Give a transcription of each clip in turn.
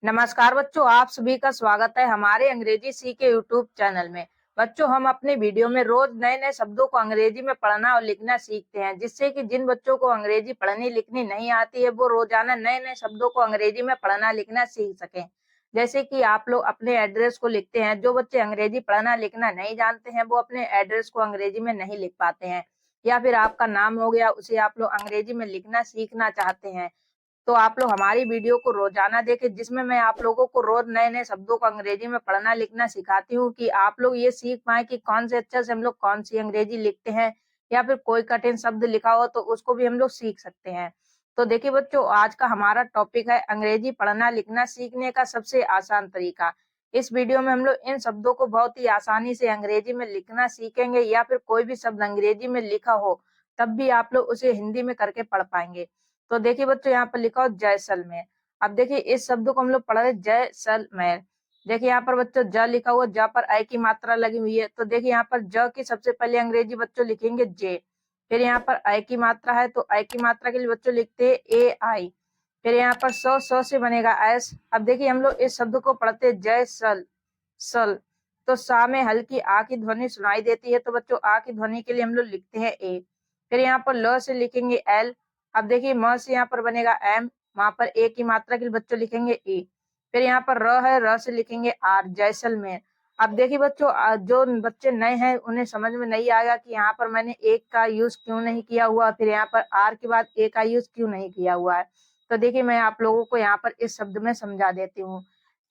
नमस्कार बच्चों, आप सभी का स्वागत है हमारे अंग्रेजी सी के यूट्यूब चैनल में। बच्चों, हम अपने वीडियो में रोज नए नए शब्दों को अंग्रेजी में पढ़ना और लिखना सीखते हैं, जिससे कि जिन बच्चों को अंग्रेजी पढ़नी लिखनी नहीं आती है वो रोजाना नए नए शब्दों को अंग्रेजी में पढ़ना लिखना सीख सकें। जैसे कि आप लोग अपने एड्रेस को लिखते हैं, जो बच्चे अंग्रेजी पढ़ना लिखना नहीं जानते हैं वो अपने एड्रेस को अंग्रेजी में नहीं लिख पाते हैं। या फिर आपका नाम हो गया, उसे आप लोग अंग्रेजी में लिखना सीखना चाहते हैं, तो आप लोग हमारी वीडियो को रोजाना देखें, जिसमें मैं आप लोगों को रोज नए नए शब्दों को अंग्रेजी में पढ़ना लिखना सिखाती हूँ कि आप लोग ये सीख पाए कि कौन से अक्षर से हम लोग कौन सी अंग्रेजी लिखते हैं, या फिर कोई कठिन शब्द लिखा हो तो उसको भी हम लोग सीख सकते हैं। तो देखिए बच्चों, आज का हमारा टॉपिक है अंग्रेजी पढ़ना लिखना सीखने का सबसे आसान तरीका। इस वीडियो में हम लोग इन शब्दों को बहुत ही आसानी से अंग्रेजी में लिखना सीखेंगे, या फिर कोई भी शब्द अंग्रेजी में लिखा हो तब भी आप लोग उसे हिंदी में करके पढ़ पाएंगे। तो देखिए बच्चों, यहाँ पर लिखा हो जैसलमेर। अब देखिए इस शब्द को हम लोग पढ़ रहे जैसलमेर। देखिए यहाँ पर बच्चों ज लिखा हुआ, ज पर आई की मात्रा लगी हुई है, तो देखिए यहाँ पर ज की सबसे पहले अंग्रेजी बच्चों लिखेंगे जे। फिर यहाँ पर आई की मात्रा है तो आई की मात्रा के लिए बच्चों लिखते हैं ए आई। फिर यहाँ पर सौ से बनेगा एस। अब देखिए हम लोग इस शब्द को पढ़ते हैं जय सल सल। तो सा में हल्की आ की ध्वनि सुनाई देती है, तो बच्चों आ की ध्वनि के लिए हम लोग लिखते हैं ए। फिर यहाँ पर ल से लिखेंगे एल। अब देखिए म से यहाँ पर बनेगा एम, वहां पर ए की मात्रा के लिए बच्चों लिखेंगे ए। फिर यहाँ पर र है, र से लिखेंगे आर, जैसलमेर। अब देखिए बच्चों, जो बच्चे नए हैं उन्हें समझ में नहीं आएगा कि यहाँ पर मैंने एक का यूज क्यों नहीं किया हुआ, फिर यहाँ पर आर के बाद ए का यूज क्यों नहीं किया हुआ है। तो देखिए मैं आप लोगों को यहाँ पर इस शब्द में समझा देती हूँ।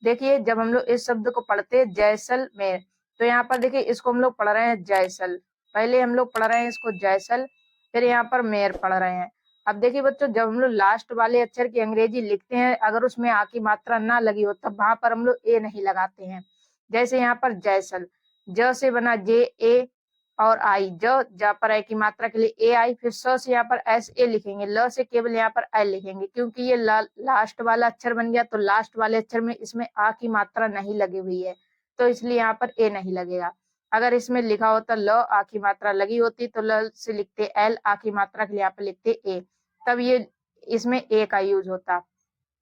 देखिए जब हम लोग इस शब्द को पढ़ते हैं जैसलमेर, तो यहाँ पर देखिए इसको हम लोग पढ़ रहे हैं जैसल। पहले हम लोग पढ़ रहे हैं इसको जैसल, फिर यहाँ पर मेर पढ़ रहे हैं। अब देखिए बच्चों, जब हम लोग लास्ट वाले अक्षर की अंग्रेजी लिखते हैं, अगर उसमें आ की मात्रा ना लगी हो तब वहां पर हम लोग ए नहीं लगाते हैं। जैसे यहाँ पर जैसल, ज से बना जे ए और आई, ज पर आई की मात्रा के लिए ए आई। फिर स से यहाँ पर एस ए लिखेंगे, ल से केवल यहाँ पर एल लिखेंगे, क्योंकि ये लास्ट वाला अक्षर बन गया, तो लास्ट वाले अक्षर में इसमें आ की मात्रा नहीं लगी हुई है, तो इसलिए यहाँ पर ए नहीं लगेगा। अगर इसमें लिखा होता ल आ की मात्रा लगी होती तो ल से लिखते एल, आ की मात्रा के लिए यहाँ पर लिखते ए, तब ये इसमें ए का यूज होता।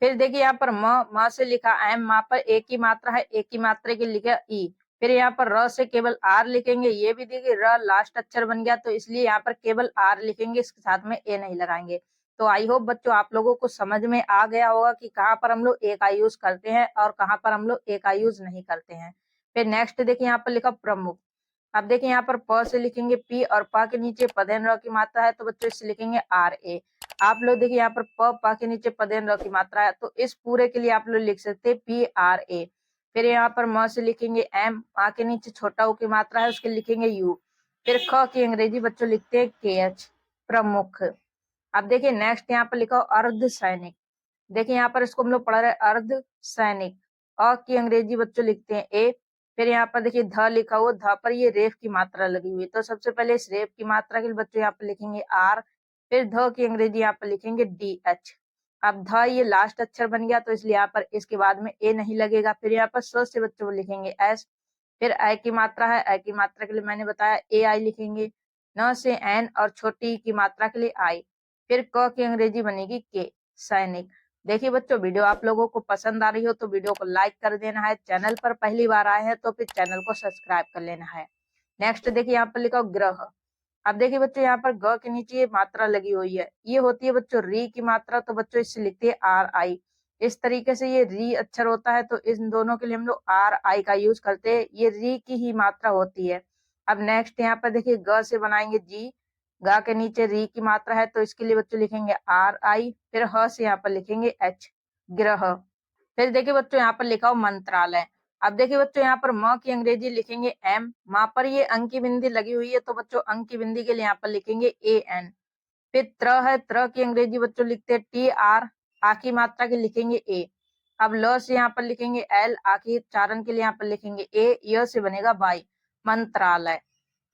फिर देखिए यहाँ पर म से लिखा एम, वहां पर ए की मात्रा है, ए की मात्रा के लिखा ई। फिर यहाँ पर र से केवल आर लिखेंगे, ये भी देखिए र लास्ट अक्षर बन गया, तो इसलिए यहाँ पर केवल आर लिखेंगे, इसके साथ में ए नहीं लगाएंगे। तो आई होप बच्चों आप लोगों को समझ में आ गया होगा कि कहाँ पर हम लोग ए का यूज करते हैं और कहाँ पर हम लोग ए का यूज नहीं करते हैं। फिर नेक्स्ट देखिए यहाँ पर लिखा प्रमुख। अब देखिए यहाँ पर प से लिखेंगे पी, और प के नीचे पदेन र की मात्रा है, तो बच्चों इससे लिखेंगे आर ए। आप लोग देखिए यहाँ पर प के नीचे पदेन र की मात्रा है, तो इस पूरे के लिए आप लोग लिख सकते हैं पी आर ए। फिर यहाँ पर म से लिखेंगे एम, आ के नीचे छोटा ऊ की मात्रा है, उसके लिखेंगे यू। फिर ख की अंग्रेजी बच्चों लिखते हैं के एच, प्रमुख। अब देखिए नेक्स्ट यहाँ पर लिखा अर्ध सैनिक। देखिए यहाँ पर इसको हम लोग पढ़ रहे हैं अर्ध सैनिक। अ की अंग्रेजी बच्चों लिखते हैं ए। फिर यहाँ पर देखिए ध लिखा हुआ, ध पर ये रेफ की मात्रा लगी हुई है, तो सबसे पहले इस रेफ की मात्रा के लिए बच्चों यहाँ पर लिखेंगे आर। फिर ध की अंग्रेजी यहाँ पर लिखेंगे डी एच। अब ध ये लास्ट अक्षर बन गया, तो इसलिए यहाँ पर इसके बाद में ए नहीं लगेगा। फिर यहाँ पर स से बच्चों लिखेंगे एस। फिर आई की मात्रा है, आई की मात्रा के लिए मैंने बताया ए आई लिखेंगे। न से एन, और छोटी की मात्रा के लिए आई। फिर क की अंग्रेजी बनेगी के, सैनिक। देखिए बच्चों, वीडियो आप लोगों को पसंद आ रही हो तो वीडियो को लाइक कर देना है, चैनल पर पहली बार आए हैं तो फिर चैनल को सब्सक्राइब कर लेना है। नेक्स्ट देखिए यहाँ पर लिखा ग्रह। अब देखिए बच्चों, यहाँ पर ग के नीचे ये मात्रा लगी हुई है, ये होती है बच्चों री की मात्रा, तो बच्चों इससे लिखते हैं आर आई। इस तरीके से ये री अक्षर होता है, तो इन दोनों के लिए हम लोग आर आई का यूज करते हैं, ये री की ही मात्रा होती है। अब नेक्स्ट यहाँ पर देखिए ग से बनाएंगे जी, गा के नीचे री की मात्रा है, तो इसके लिए बच्चों लिखेंगे आर आई। फिर ह से यहाँ पर लिखेंगे एच, ग्रह। फिर देखिए बच्चों यहाँ पर लिखा हो मंत्रालय। अब देखिए बच्चों, यहाँ पर म की अंग्रेजी लिखेंगे एम, वहां पर ये अंक की बिंदी लगी हुई है, तो बच्चों अंक की बिंदी के लिए यहाँ पर लिखेंगे ए एन। फिर त्र है, त्र की अंग्रेजी बच्चों लिखते हैं टी आर, आ की मात्रा के लिखेंगे ए। अब ल से यहाँ पर लिखेंगे एल, आ की उच्चारण के लिए यहाँ पर लिखेंगे ए, य से बनेगा बाई, मंत्रालय।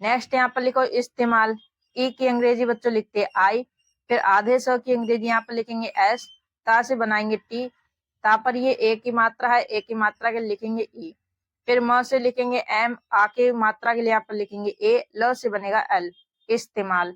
नेक्स्ट यहाँ पर लिखो इस्तेमाल। ई की अंग्रेजी बच्चों लिखते हैं आई। फिर आधे सौ की अंग्रेजी यहाँ पर लिखेंगे एस, ता से बनाएंगे टी, ता पर ये ए की मात्रा है, ए की मात्रा के लिखेंगे ई। फिर म से लिखेंगे एम, आ के मात्रा के लिए यहाँ पर लिखेंगे ए, ल से बनेगा एल, इस्तेमाल।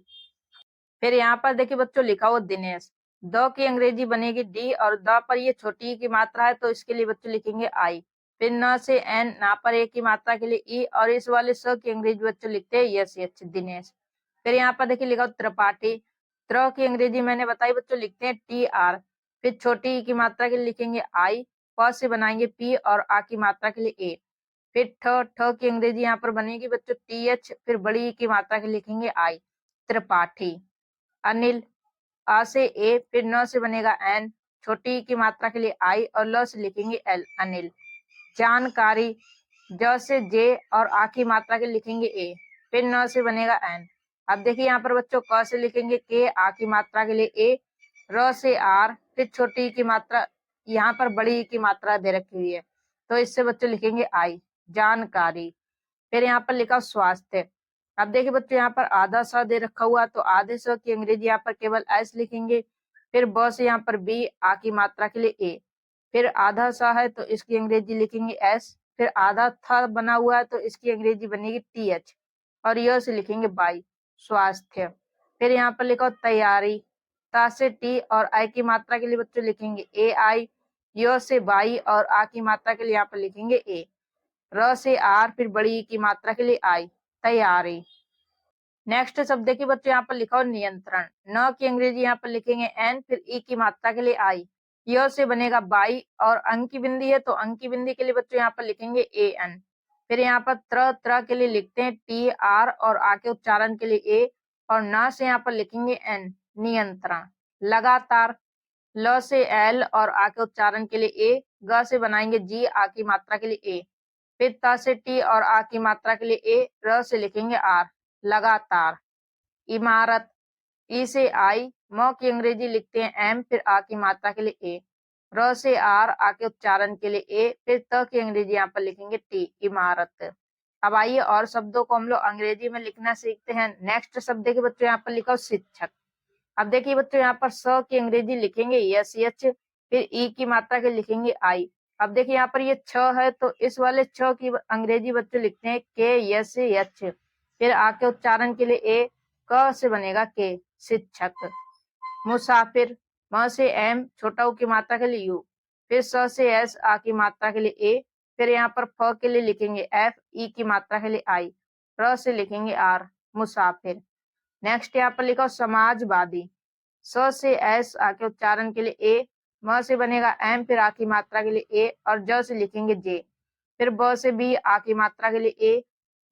फिर यहाँ पर देखिए बच्चों लिखा हुआ दिनेश। द की अंग्रेजी बनेगी डी और द पर ये छोटी की मात्रा है तो इसके लिए बच्चों लिखेंगे आई। फिर न से एन, ना पर ए की मात्रा के लिए ई और इस वाले स की अंग्रेजी बच्चों लिखते हैं यस एच, दिनेश। फिर यहाँ पर देखिए लिखा त्रिपाठी। त्र की अंग्रेजी मैंने बताई बच्चों लिखते हैं टी आर। फिर छोटी ई की मात्रा के लिए लिखेंगे आई, प से बनाएंगे पी और आ की मात्रा के लिए ए। फिर ठ की अंग्रेजी यहाँ पर बनेगी बच्चों टी एच, फिर बड़ी ई की मात्रा के लिए लिखेंगे आई, त्रिपाठी। अनिल, आ से ए, फिर न से बनेगा एन, छोटी की मात्रा के लिए आई और ल से लिखेंगे एल, अनिल। जानकारी, ज से जे और आ की मात्रा के लिखेंगे ए, फिर न से बनेगा एन। अब देखिए यहाँ पर बच्चों क से लिखेंगे के, आ की मात्रा के लिए ए, र से आर, फिर छोटी की मात्रा, यहाँ पर बड़ी की मात्रा दे रखी हुई है तो इससे बच्चों लिखेंगे आई, जानकारी। फिर यहाँ पर लिखा स्वास्थ्य। अब देखिए बच्चों यहाँ पर आधा स दे रखा हुआ तो आधे स की अंग्रेजी यहाँ पर केवल एस लिखेंगे। फिर ब से यहाँ पर बी, आ की मात्रा के लिए ए। फिर आधा सा है तो इसकी अंग्रेजी लिखेंगे एस। फिर आधा था बना हुआ है तो इसकी अंग्रेजी बनेगी टी एच और य से लिखेंगे बाई, स्वास्थ्य। फिर यहाँ पर लिखो तैयारी। ता से टी और आई की मात्रा के लिए बच्चों लिखेंगे ए आई, य से बाई और आ की मात्रा के लिए यहाँ पर लिखेंगे ए। र से आर, फिर बड़ी की मात्रा के लिए आई, तैयारी। नेक्स्ट शब्द देखिए बच्चों यहाँ पर लिखा हो नियंत्रण। न की अंग्रेजी यहाँ पर लिखेंगे एन, फिर ई की मात्रा के लिए आई, य से बनेगा बाई और अंक की बिंदी है तो अंक की बिंदी के लिए बच्चों यहाँ पर लिखेंगे ए एन। फिर यहाँ पर त्र के लिए लिखते हैं टी आर और आ के उच्चारण के लिए ए और न से यहाँ पर लिखेंगे एन, नियंत्रण। लगातार, ल से एल और आ के उच्चारण के लिए ए, ग से बनाएंगे जी, आ की मात्रा के लिए ए। फिर ता से टी और आ की मात्रा के लिए ए, र से लिखेंगे आर, लगातार। इमारत, ई से आई, म की अंग्रेजी लिखते हैं एम, फिर आ की मात्रा के लिए ए। र से आर, आ के उच्चारण के लिए ए, फिर त की अंग्रेजी यहाँ पर लिखेंगे टी, इमारत। अब आइए और शब्दों को हम लोग अंग्रेजी में लिखना सीखते हैं। नेक्स्ट शब्द देखिए बच्चों यहाँ पर लिखा शिक्षक। अब देखिए बच्चों यहाँ पर स की अंग्रेजी लिखेंगे यस एच, फिर ई की मात्रा के लिखेंगे आई। अब देखिए यहाँ पर ये छ है तो इस वाले छ की अंग्रेजी बच्चों लिखते हैं के यस एच, फिर आ के उच्चारण के लिए ए, क से बनेगा के, शिक्षक। मुसाफिर, म से एम, छोटा ऊ की मात्रा के लिए यू, फिर स से एस, आ की मात्रा के लिए ए, फिर यहाँ पर फ के लिए लिखेंगे एफ, ई की मात्रा के लिए आई, र से लिखेंगे आर, मुसाफिर। नेक्स्ट यहाँ पर लिखो समाजवादी। स से एस, आ के उच्चारण के लिए ए, म से बनेगा एम, फिर आ की मात्रा के लिए ए और ज से लिखेंगे जे। फिर ब से बी, आ की मात्रा के लिए ए,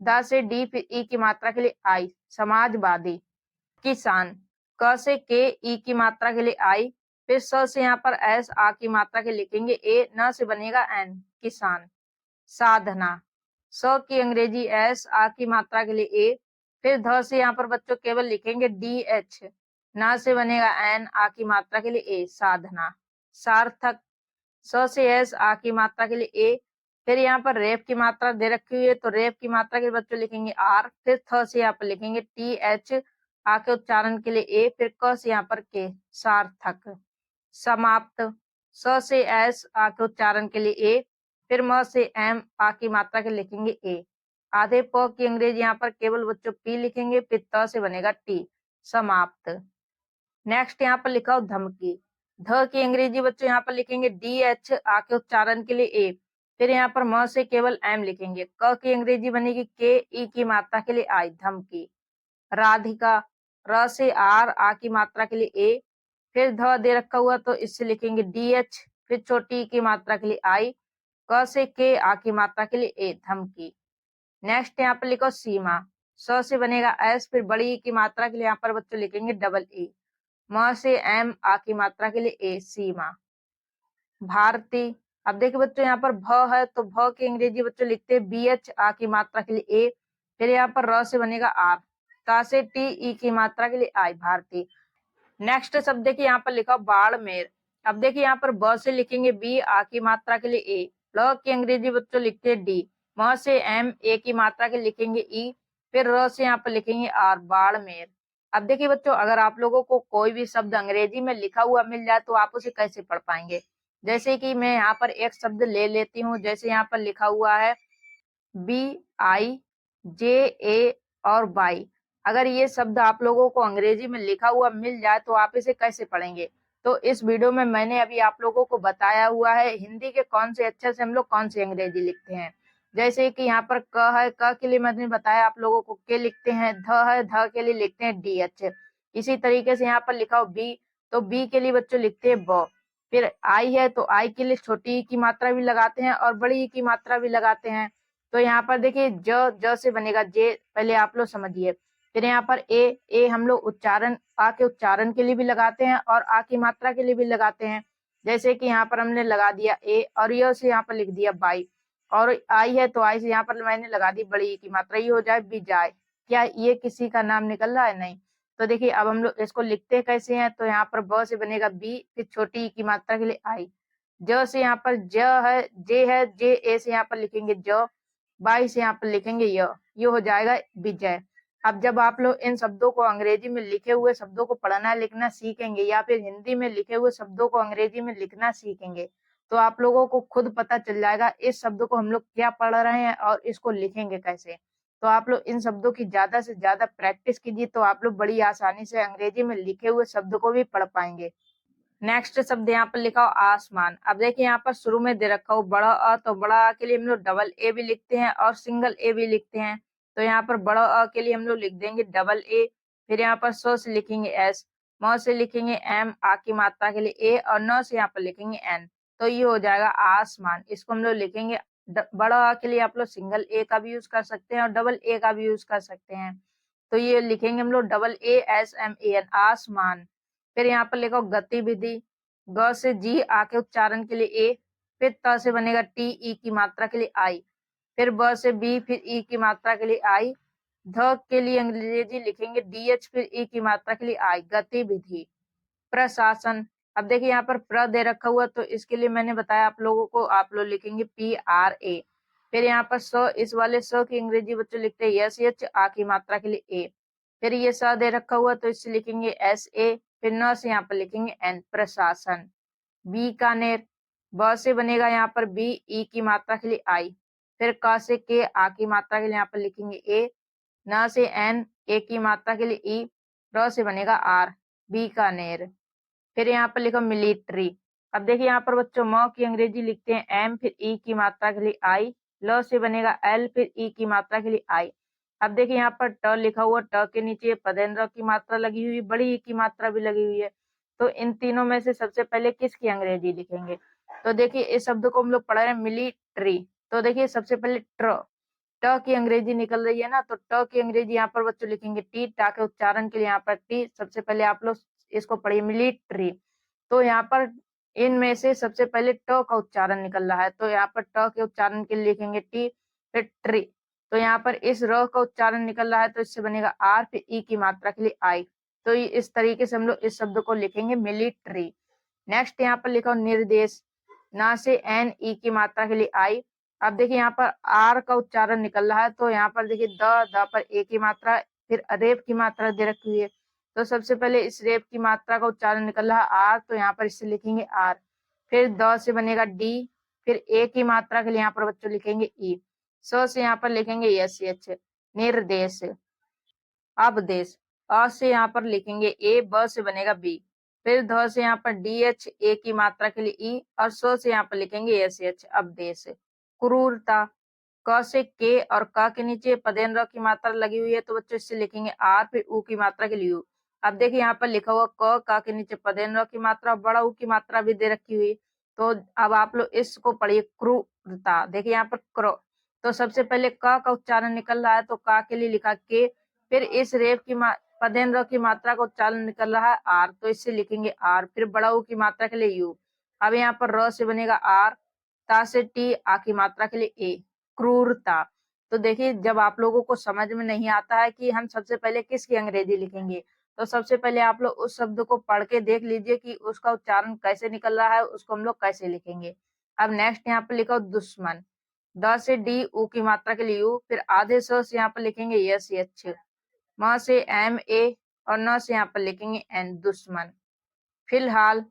द से डी, फिर ई की मात्रा के लिए आई, समाजवादी। किसान, क से के, ई की मात्रा के लिए आई, फिर स से यहाँ पर एस, आ की मात्रा के लिखेंगे ए, न से बनेगा एन, किसान। साधना, स की अंग्रेजी एस, आ की मात्रा के लिए ए, फिर ध से यहाँ पर बच्चों केवल लिखेंगे डी एच, न से बनेगा एन, आ की मात्रा के लिए ए, साधना। सार्थक, स से एस, आ की मात्रा के लिए ए, फिर यहाँ पर रेप की मात्रा दे रखी हुई है तो रेप की मात्रा के बच्चों लिखेंगे आर, फिर थ से यहाँ पर लिखेंगे टी एच, आ के उच्चारण के लिए ए, फिर क से यहाँ पर के, सार्थक। समाप्त, स से एस, आ के उच्चारण के लिए ए, फिर म से एम, आ की मात्रा के लिखेंगे ए। आधे प की अंग्रेजी यहाँ पर केवल बच्चों पी लिखेंगे, फिर त से बनेगा टी, समाप्त। नेक्स्ट यहाँ पर लिखा हो धमकी। ध की अंग्रेजी बच्चों यहाँ पर लिखेंगे डी एच, आ के उच्चारण के लिए ए, फिर यहाँ पर म से केवल एम लिखेंगे। क की अंग्रेजी बनेगी के, ई की मात्रा के लिए आई, धमकी। राधिका, र से आर, आ की मात्रा के लिए ए, फिर ध दे रखा हुआ तो इससे लिखेंगे डी एच, फिर छोटी ई की मात्रा के लिए आई, क से के, आ की मात्रा के लिए ए, धमकी। नेक्स्ट यहाँ पर लिखो सीमा। स से बनेगा एस, फिर बड़ी ई की मात्रा के लिए यहाँ पर बच्चों लिखेंगे डबल ई, म से एम, आ की मात्रा के लिए ए, सीमा। भारती, अब देखिए बच्चों यहाँ पर भ है तो भ की अंग्रेजी बच्चों लिखते हैं बी एच, आ की मात्रा के लिए ए, फिर यहाँ पर र से बनेगा आर, ता से टी, ई की मात्रा के लिए आई, भारती। नेक्स्ट शब्द देखिए यहाँ पर लिखा बाड़मेर। अब देखिए यहाँ पर ब से लिखेंगे बी, आ की मात्रा के लिए ए, ल की अंग्रेजी बच्चों लिखते हैं डी, म से एम, ए की मात्रा के लिखेंगे ई, फिर र से यहाँ पर लिखेंगे आर, बाड़मेर। अब देखिए बच्चों अगर आप लोगों को कोई भी शब्द अंग्रेजी में लिखा हुआ मिल जाए तो आप उसे कैसे पढ़ पाएंगे। जैसे कि मैं यहाँ पर एक शब्द ले लेती हूँ, जैसे यहाँ पर लिखा हुआ है बी आई जे ए और वाई। अगर ये शब्द आप लोगों को अंग्रेजी में लिखा हुआ मिल जाए तो आप इसे कैसे पढ़ेंगे। तो इस वीडियो में मैंने अभी आप लोगों को बताया हुआ है हिंदी के कौन से अक्षर से हम लोग कौन सी अंग्रेजी लिखते हैं। जैसे कि यहाँ पर क है, क के लिए मैंने बताया आप लोगों को के लिखते हैं, ध है, ध के लिए लिखते हैं डी एच। इसी तरीके से यहाँ पर लिखा हो बी, तो बी के लिए बच्चों लिखते हैं ब। फिर आई है तो आई के लिए छोटी ई की मात्रा भी लगाते हैं और बड़ी ई की मात्रा भी लगाते हैं। तो यहाँ पर देखिए ज से बनेगा जे, पहले आप लोग समझिए। फिर यहाँ पर ए हम लोग उच्चारण आ के उच्चारण के लिए भी लगाते हैं और आ की मात्रा के लिए भी लगाते हैं। जैसे कि यहाँ पर हमने लगा दिया ए और य से यहाँ पर लिख दिया बाई, और आई है तो आई से यहाँ पर मैंने लगा दी बड़ी ई की मात्रा, ये हो जाए बिजाय। क्या ये किसी का नाम निकल रहा है? नहीं। तो देखिए अब हम लोग इसको लिखते कैसे हैं, तो यहाँ पर ब से बनेगा बी, फिर छोटी ई की मात्रा के लिए आई। ज से यहाँ पर ज है, जे है, जे ए से यहाँ पर लिखेंगे ज, बाई से यहाँ पर लिखेंगे य, ये हो जाएगा विजय। अब जब आप लोग इन शब्दों को अंग्रेजी में लिखे हुए शब्दों को पढ़ना लिखना सीखेंगे या फिर हिंदी में लिखे हुए शब्दों को अंग्रेजी में लिखना सीखेंगे, तो आप लोगों को खुद पता चल जाएगा इस शब्द को हम लोग क्या पढ़ रहे हैं और इसको लिखेंगे कैसे। तो आप लोग इन शब्दों की ज्यादा से ज्यादा प्रैक्टिस कीजिए, तो आप लोग बड़ी आसानी से अंग्रेजी में लिखे हुए शब्द को भी पढ़ पाएंगे। नेक्स्ट शब्द यहाँ पर लिखा हो आसमान। अब देखिए यहाँ पर शुरू में दे रखा हो बड़ा अ, तो बड़ा अ के लिए हम लोग डबल ए भी लिखते हैं और सिंगल ए भी लिखते हैं। तो यहाँ पर बड़ा अ के लिए हम लोग लिख देंगे डबल ए। फिर यहाँ पर सो से लिखेंगे एस, म से लिखेंगे एम, आ की मात्रा के लिए ए, और न से यहाँ पर लिखेंगे एन। तो ये हो जाएगा आसमान। इसको हम लोग लिखेंगे बड़ा अ के लिए आप लोग सिंगल ए का भी यूज कर सकते हैं और डबल ए का भी यूज कर सकते हैं। तो ये लिखेंगे हम लोग double A S M A N, आसमान। फिर यहाँ पर लिखो गतिविधि। ग से जी आके उच्चारण के लिए ए, फिर त से बनेगा टी ई की मात्रा के लिए आई, फिर ब से बी, फिर ई की मात्रा के लिए आई। ध के लिए अंग्रेजी लिखेंगे डी एच, फिर ई की मात्रा के लिए आई, गतिविधि। प्रशासन। अब देखिए यहाँ पर प्र दे रखा हुआ, तो इसके लिए मैंने बताया आप लोगों को, आप लोग लिखेंगे पी आर ए। फिर यहाँ पर स, इस वाले स की अंग्रेजी बच्चों लिखते हैं यस एच, आ की मात्रा के लिए ए। फिर ये स दे रखा हुआ, तो इससे लिखेंगे एस ए, फिर न से यहाँ पर लिखेंगे एन, प्रशासन। बीकानेर। ब से बनेगा यहाँ पर बी, ई की मात्रा के लिए आई, फिर क से के, आ की मात्रा के लिए यहाँ पर लिखेंगे ए, न से एन, ए की मात्रा के लिए ई, र से बनेगा आर, बीकानेर। फिर यहाँ पर लिखो मिलिट्री। अब देखिए यहाँ पर बच्चों म की अंग्रेजी लिखते हैं एम, फिर ई की मात्रा के लिए आई, ल से बनेगा एल, फिर ई की मात्रा के लिए आई। अब देखिए यहाँ पर ट लिखा हुआ, ट के नीचे पदेन्द्र की मात्रा लगी हुई, बड़ी ई की मात्रा भी लगी हुई है। तो इन तीनों में से सबसे पहले किसकी अंग्रेजी लिखेंगे? तो देखिए इस शब्द को हम लोग पढ़ रहे हैं मिलिट्री। तो देखिए सबसे पहले ट की अंग्रेजी निकल रही है ना, तो ट की अंग्रेजी यहाँ पर बच्चों लिखेंगे टी, टा के उच्चारण के लिए यहाँ पर टी। सबसे पहले आप लोग इसको पढ़िए मिलिट्री। तो यहाँ पर इनमें से सबसे पहले ट का उच्चारण निकल रहा है, तो यहाँ पर ट के उच्चारण के लिए लिखेंगे टी, फिर ट्री। तो यहाँ पर इस र का उच्चारण निकल रहा है, तो इससे बनेगा आर, फिर ई की मात्रा के लिए आई। तो इस तरीके से हम लोग इस शब्द को लिखेंगे मिलिट्री। नेक्स्ट यहाँ पर लिखा निर्देश। ना से एन, ई की मात्रा के लिए आई। अब देखिए यहाँ पर आर का उच्चारण निकल रहा है, तो यहाँ पर देखिए द पर ए की मात्रा, फिर रेप की मात्रा दे रखी हुई है। तो सबसे पहले इस रेप की मात्रा का उच्चारण निकल रहा है आर, तो यहाँ पर इससे लिखेंगे आर। फिर द से बनेगा डी, फिर ए की मात्रा के लिए यहाँ पर बच्चों लिखेंगे ई। स से यहाँ पर लिखेंगे एस एच, निर्देश। अपदेश। अ से यहाँ पर लिखेंगे ए, ब से बनेगा बी, फिर ध से यहाँ पर डी एच, ए की मात्रा के लिए ई, और स से यहाँ पर लिखेंगे एस एच, अपदेश। क्रूरता। क से के और क के नीचे पदेन्द्र की मात्रा लगी हुई है, तो बच्चों इससे लिखेंगे आर, फिर ऊ की मात्रा के लिए यू। अब देखिए यहाँ पर लिखा हुआ क के नीचे पदेन्द्र की मात्रा, बड़ा ऊ की मात्रा भी दे रखी हुई। तो अब आप लोग इसको पढ़िए क्रूरता। देखिए यहाँ पर क्रो, तो सबसे पहले क का उच्चारण निकल रहा है, तो क के लिए लिखा के, फिर इस रेप की पदेन्द्र की मात्रा का उच्चारण निकल रहा है आर, तो इससे लिखेंगे आर, फिर बड़ा ऊ की मात्रा के लिए यू। अब यहाँ पर र से बनेगा आर, ता से टी, आ की मात्रा के लिए ए, क्रूरता। तो देखिए जब आप लोगों को समझ में नहीं आता है कि हम सबसे पहले किसकी अंग्रेजी लिखेंगे, तो सबसे पहले आप लोग उस शब्द को पढ़ के देख लीजिए कि उसका उच्चारण कैसे निकल रहा है, उसको हम लोग कैसे लिखेंगे। अब नेक्स्ट यहाँ पर लिखो दुश्मन। द से डी, ऊ की मात्रा के लिए यू, फिर आधे स से यहाँ पर लिखेंगे यस एच, म से एम ए, और न से यहाँ पर लिखेंगे एन, दुश्मन। फिलहाल।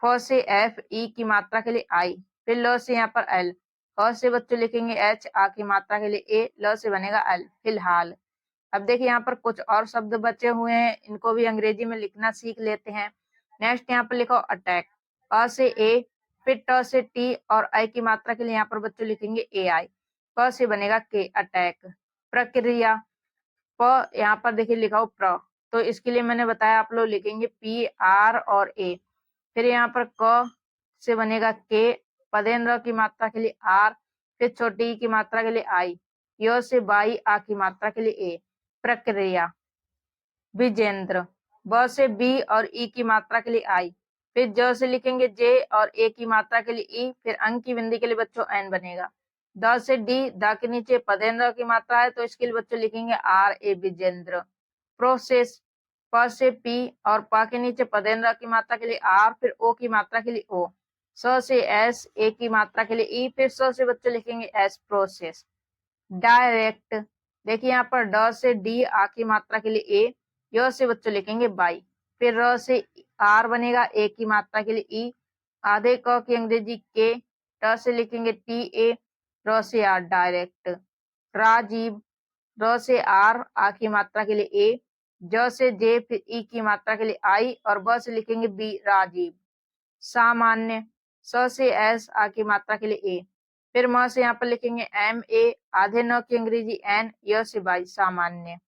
फ से एफ, ई की मात्रा के लिए आई, फिर ल से यहाँ पर एल, क से बच्चों लिखेंगे एच, आ की मात्रा के लिए ए, ल से बनेगा एल, फिलहाल। अब देखिए यहाँ पर कुछ और शब्द बचे हुए हैं, इनको भी अंग्रेजी में लिखना सीख लेते हैं। नेक्स्ट यहाँ पर लिखो अटैक, अ से ए, फिर ट से टी और आई की मात्रा के लिए यहाँ पर बच्चों लिखेंगे ए आई, प से बनेगा के अटैक। प्रक्रिया, प यहाँ पर देखिए लिखा हो प्र, तो इसके लिए मैंने बताया आप लोग लिखेंगे पी आर और ए। फिर यहाँ पर क से बनेगा के, पदेन्द्र की मात्रा के लिए आर, फिर छोटी ई की मात्रा के लिए आई, य से बाई आ की मात्रा के लिए ए। प्रक्रिया, विजेंद्र, ब से बी और ई की मात्रा के लिए आई, फिर ज से लिखेंगे जे और ए की मात्रा के लिए ई, फिर अंक की बिंदी के लिए बच्चों एन बनेगा। द से डी, द के नीचे पदेन्द्र की मात्रा है तो इसके लिए बच्चों लिखेंगे आर ए विजेंद्र। प्रोसेस, प से पी और प के नीचे पदेन्द्र की मात्रा के लिए आर, फिर ओ की मात्रा के लिए ओ, स से एस, ए की मात्रा के लिए ई, फिर स से बच्चों लिखेंगे एस प्रोसेस। डायरेक्ट, देखिए यहाँ पर ड से डी आ की मात्रा के लिए ए, य से बच्चों लिखेंगे बाई, फिर र से आर बनेगा ए की मात्रा के लिए ई, आधे क की अंग्रेजी के, ट से लिखेंगे टी ए, र से आर डायरेक्ट। राजीव, र से आर आ की मात्रा के लिए ए, ज से जे, फिर ई की मात्रा के लिए आई और ब से लिखेंगे बी राजीव। सामान्य, स से एस आ की मात्रा के लिए ए, फिर म से यहाँ पर लिखेंगे एम ए, आधे न की अंग्रेजी एन, य से बाई सामान्य।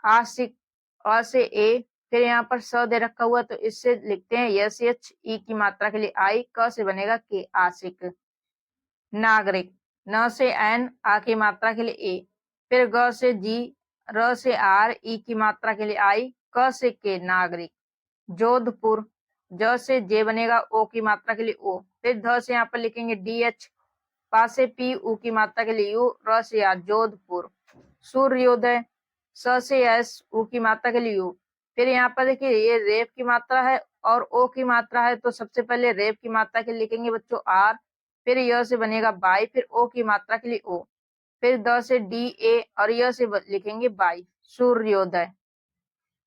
आशिक, अ से ए, फिर यहाँ पर स दे रखा हुआ तो इससे लिखते हैं यस एच, ई की मात्रा के लिए आई, क से बनेगा के आशिक। नागरिक, न से एन आ की मात्रा के लिए ए, फिर ग से जी, र से आर, ई की मात्रा के लिए आई, क से के नागरिक। जोधपुर, ज से जे बनेगा ओ की मात्रा के लिए ओ, फिर ध से यहाँ पर लिखेंगे डी एच, पा से पी, ऊ की मात्रा के लिए यू, र से आर जोधपुर। सूर्योदय, स से एस, ऊ की मात्रा के लिए यू, फिर यहाँ पर देखिए ये रेप की मात्रा है और ओ की मात्रा है तो सबसे पहले रेप की मात्रा के लिए लिखेंगे बच्चों आर, फिर य से बनेगा बाई, फिर ओ की मात्रा के लिए ओ, फिर द से डी ए और य से लिखेंगे बाई सूर्योदय।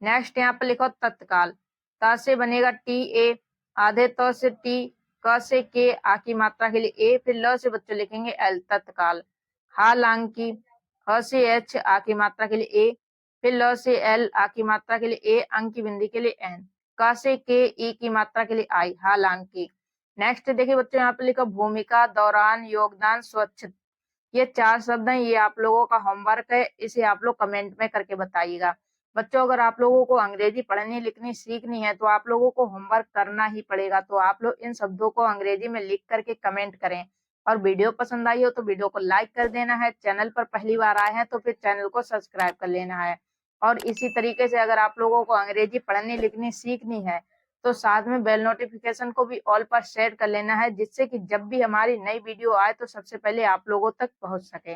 नेक्स्ट यहाँ पर लिखो तत्काल, त से बनेगा टी ए, आधे त से टी, क से के आ की मात्रा के लिए ए, फिर ल से बच्चों लिखेंगे एल तत्काल। हालांकि, ह से एच आ की मात्रा के लिए ए, फिर ल से एल आ की मात्रा के लिए ए, अंक की बिंदी के लिए एन, क से के ई की मात्रा के लिए आई हालांकि। नेक्स्ट देखिए बच्चों यहाँ पे लिखा भूमिका, दौरान, योगदान, स्वच्छ, ये 4 शब्द हैं, ये आप लोगों का होमवर्क है, इसे आप लोग कमेंट में करके बताइएगा। बच्चों अगर आप लोगों को अंग्रेजी पढ़नी लिखनी सीखनी है तो आप लोगों को होमवर्क करना ही पड़ेगा, तो आप लोग इन शब्दों को अंग्रेजी में लिख करके कमेंट करें। और वीडियो पसंद आई हो तो वीडियो को लाइक कर देना है, चैनल पर पहली बार आए हैं तो फिर चैनल को सब्सक्राइब कर लेना है। और इसी तरीके से अगर आप लोगों को अंग्रेजी पढ़नी लिखनी सीखनी है तो साथ में बेल नोटिफिकेशन को भी ऑल पर सेट कर लेना है, जिससे कि जब भी हमारी नई वीडियो आए तो सबसे पहले आप लोगों तक पहुंच सके।